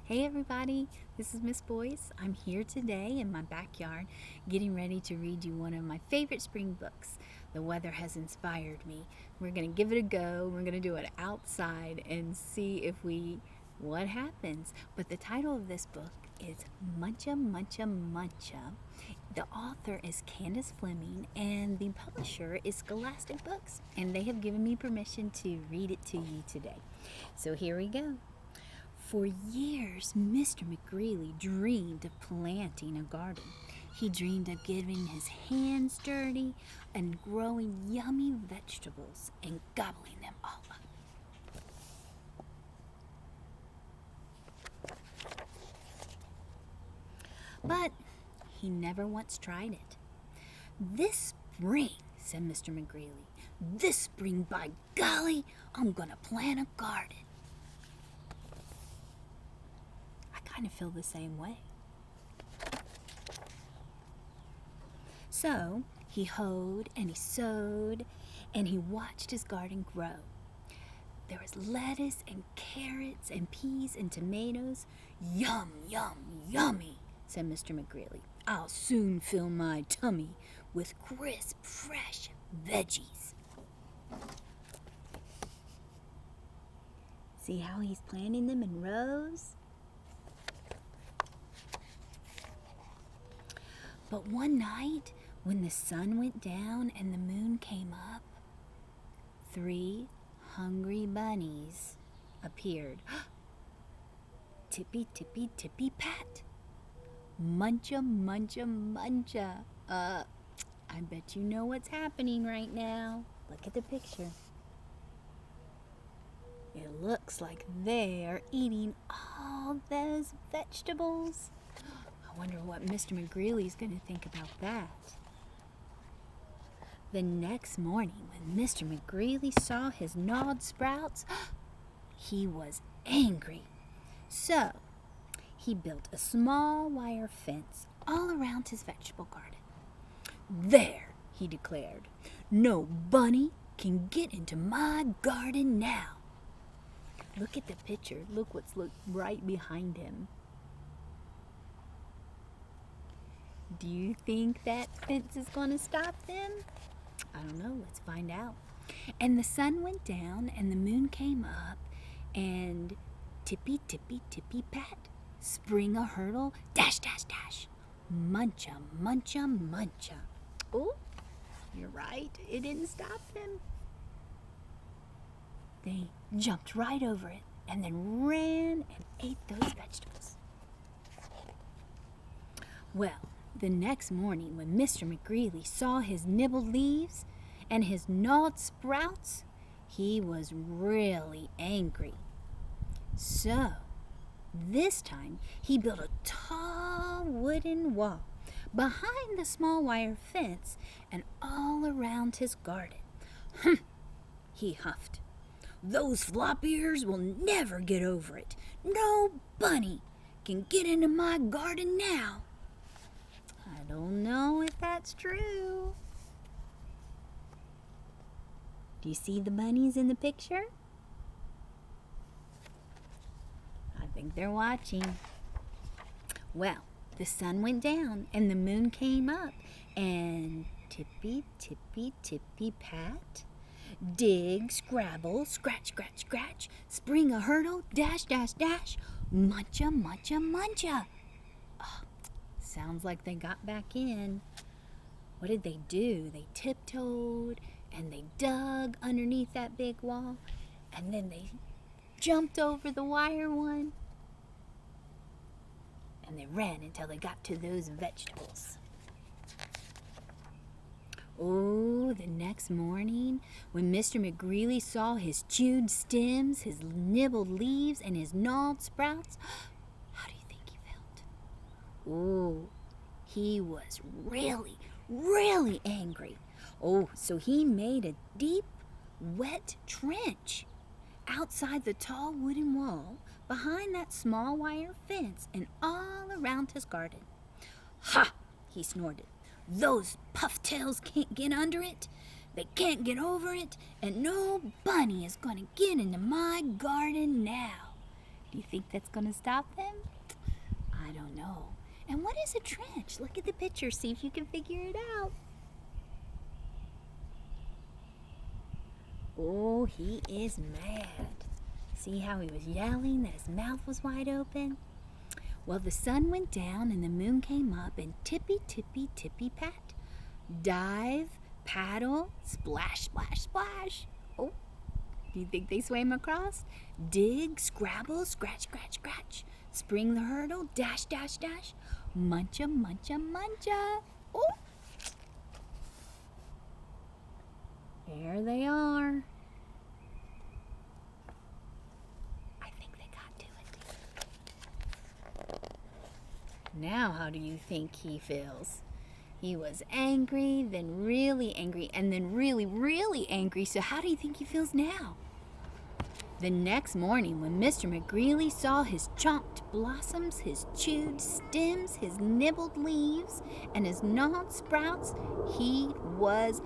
Hey everybody, this is Miss Boyce. I'm here today in my backyard getting ready to read you one of my favorite spring books. The weather has inspired me. We're going to give it a go. We're going to do it outside and see what happens. But the title of this book is Muncha Muncha Muncha. The author is Candace Fleming and the publisher is Scholastic Books. And they have given me permission to read it to you today. So here we go. For years, Mr. McGreely dreamed of planting a garden. He dreamed of getting his hands dirty and growing yummy vegetables and gobbling them all up. But he never once tried it. This spring, said Mr. McGreely, this spring, by golly, I'm going to plant a garden. I kind of feel the same way. So he hoed and he sowed and he watched his garden grow. There was lettuce and carrots and peas and tomatoes. Yum, yum, yummy, said Mr. McGreely. I'll soon fill my tummy with crisp, fresh veggies. See how he's planting them in rows? But one night, when the sun went down and the moon came up, 3 hungry bunnies appeared. Tippy, tippy, tippy, pat. Muncha, muncha, muncha. I bet you know what's happening right now. Look at the picture. It looks like they're eating all those vegetables. I wonder what Mr. McGreely's going to think about that. The next morning, when Mr. McGreely saw his gnawed sprouts, he was angry. So, he built a small wire fence all around his vegetable garden. There, he declared, no bunny can get into my garden now. Look at the picture. Look what's right behind him. Do you think that fence is going to stop them? I don't know. Let's find out. And the sun went down and the moon came up and tippy, tippy, tippy, pat. Spring a hurdle, dash, dash, dash. Muncha, muncha, muncha. Oh, you're right. It didn't stop them. They jumped right over it and then ran and ate those vegetables. Well, the next morning, when Mr. McGreely saw his nibbled leaves and his gnawed sprouts, he was really angry. So, this time, he built a tall wooden wall behind the small wire fence and all around his garden. Humph, he huffed. Those flop ears will never get over it. No bunny can get into my garden now. I don't know if that's true. Do you see the bunnies in the picture? I think they're watching. Well, the sun went down and the moon came up and tippy, tippy, tippy, pat. Dig, scrabble, scratch, scratch, scratch. Spring a hurdle, dash, dash, dash. Muncha, muncha, muncha. Oh, sounds like they got back in. What did they do? They tiptoed and they dug underneath that big wall and then they jumped over the wire one and they ran until they got to those vegetables. Oh, the next morning, when Mr. McGreely saw his chewed stems, his nibbled leaves, and his gnawed sprouts, how do you think he felt? Oh, he was really, really angry. Oh, so he made a deep, wet trench outside the tall wooden wall, behind that small wire fence, and all around his garden. Ha! He snorted. Those pufftails can't get under it. They can't get over it. And no bunny is going to get into my garden now. Do you think that's going to stop them? I don't know. And what is a trench? Look at the picture. See if you can figure it out. Oh, he is mad. See how he was yelling that his mouth was wide open? Well, the sun went down and the moon came up, and tippy, tippy, tippy, pat. Dive, paddle, splash, splash, splash. Oh, do you think they swam across? Dig, scrabble, scratch, scratch, scratch. Spring the hurdle, dash, dash, dash. Muncha, muncha, muncha. Oh! There they are. I think they got to it. Now, how do you think he feels? He was angry, then really angry, and then really, really angry. So how do you think he feels now? The next morning, when Mr. McGreely saw his chopped blossoms, his chewed stems, his nibbled leaves, and his gnawed sprouts, he was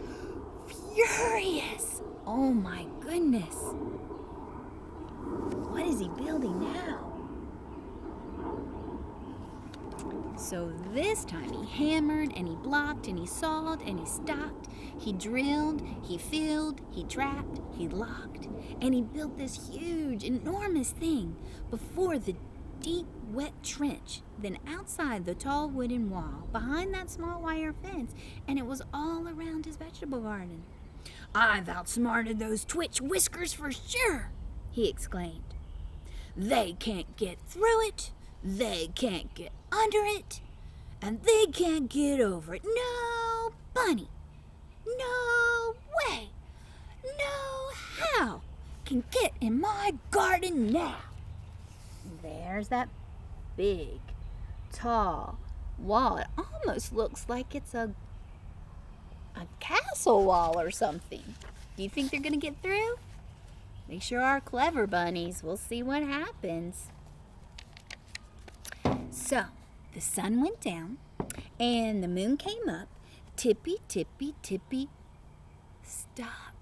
furious. Oh my goodness. What is he building now? So this time he hammered and he blocked and he sawed and he stocked. He drilled, he filled, he trapped, he locked. And he built this huge, enormous thing before the deep, wet trench, then outside the tall wooden wall, behind that small wire fence, and it was all around his vegetable garden. "I've outsmarted those twitch whiskers for sure," he exclaimed. "They can't get through it, they can't get under it, and they can't get over it. No, Bunny, no way, no how can get in my garden now." There's that big, tall wall. It almost looks like it's a castle wall or something. Do you think they're going to get through? They sure are clever bunnies. We'll see what happens. So, the sun went down and the moon came up. Tippy, tippy, tippy, stop.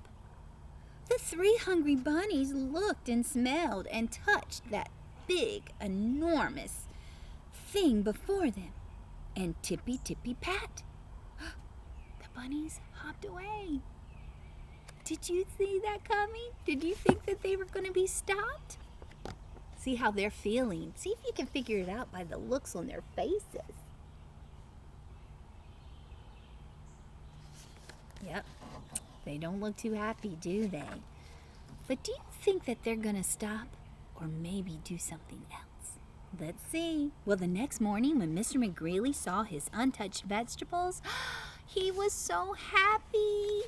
The three hungry bunnies looked and smelled and touched that big, enormous thing before them. And tippy, tippy, pat. The bunnies hopped away. Did you see that coming? Did you think that they were going to be stopped? See how they're feeling. See if you can figure it out by the looks on their faces. Yep, they don't look too happy, do they? But do you think that they're going to stop or maybe do something else? Let's see. Well, the next morning when Mr. McGreely saw his untouched vegetables, he was so happy.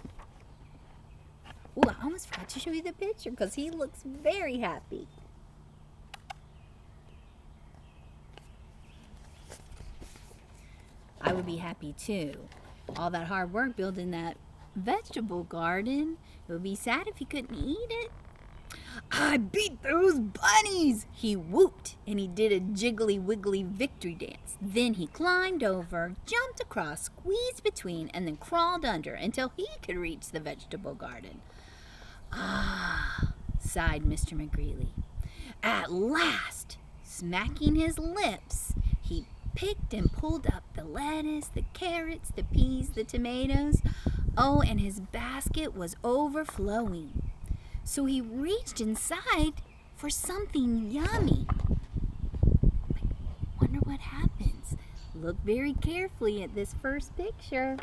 Ooh, I almost forgot to show you the picture because he looks very happy. I would be happy too. All that hard work building that vegetable garden. It would be sad if he couldn't eat it. "I beat those bunnies!" he whooped, and he did a jiggly wiggly victory dance. Then he climbed over, jumped across, squeezed between, and then crawled under until he could reach the vegetable garden. "Ah," sighed Mr. McGreely. At last, smacking his lips, he picked and pulled up the lettuce, the carrots, the peas, the tomatoes. Oh, and his basket was overflowing. So he reached inside for something yummy. I wonder what happens. Look very carefully at this first picture.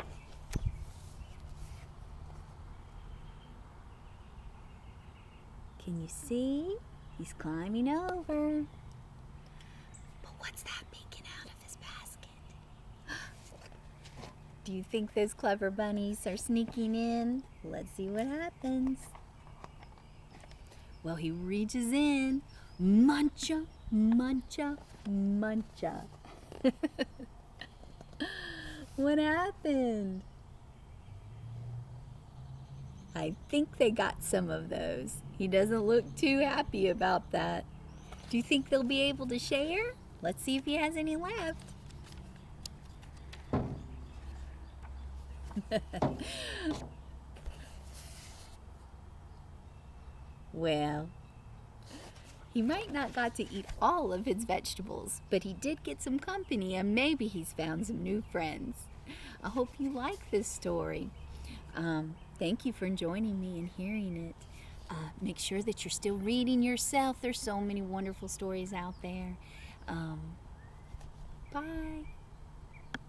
Can you see? He's climbing over. But what's that peeking out of his basket? Do you think those clever bunnies are sneaking in? Let's see what happens. Well, he reaches in. Muncha, muncha, muncha. What happened? I think they got some of those. He doesn't look too happy about that. Do you think they'll be able to share? Let's see if he has any left. Well, He might not got to eat all of his vegetables, but he did get some company, and maybe he's found some new friends. I hope you like this story. Thank you for joining me and hearing it. Make sure that you're still reading yourself. There's so many wonderful stories out there. Bye.